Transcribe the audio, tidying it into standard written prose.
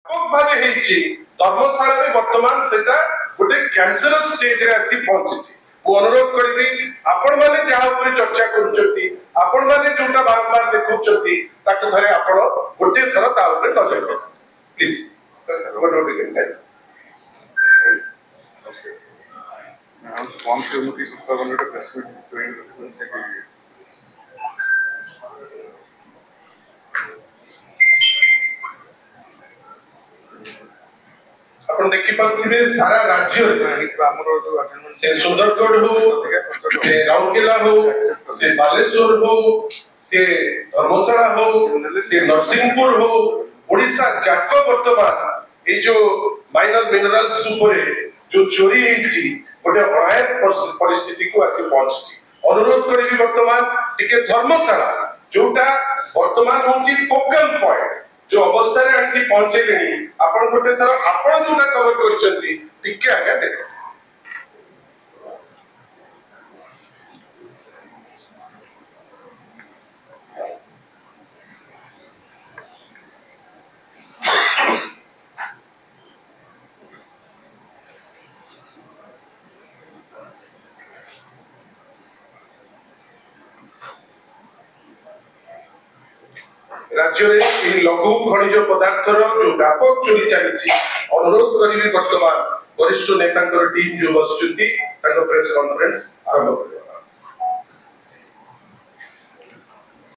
भावे हेछि धर्मशाला में वर्तमान सेटा गोटे कैंसर स्टेज रे आसी पहुंची मु अनुरोध करिबी आपण माने जहा ऊपर चर्चा करूछंती आपण माने जोटा बारंबार देखुछंती ताको घरे आपण गोटे थर ता ऊपर नजर रख please what do you can कौन से उनकी सत्ता बनने का प्रेस मीट से अपन देखि पाथिबे सारा राज्य से सुंदरगढ़ हो से राउरकेला हो से बालेश्वर हो से धर्मशाला हो से नरसिंहपुर हो ओडिशा जाक वर्तमान ए जो माइनर मिनरल्स ऊपर जो चोरी हेछि गोटे अनायत परिस्थिति को आसी पहुंची अनुरोध करी वर्तमान टिके धर्मशाला जोटा वर्तमान होची फोकल पॉइंट जो अवस्था रे आंटी पहुंचे लेनी आपण गोटे थर आपण जोटा कवर करचंती टिके आगे देखो राज्य में लघु खनिज पदार्थर जो व्यापक चोरी चली अनुरोध करी वर्तमान वरिष्ठ नेता टीम जो बस प्रेस कॉन्फ्रेंस आरंभ कर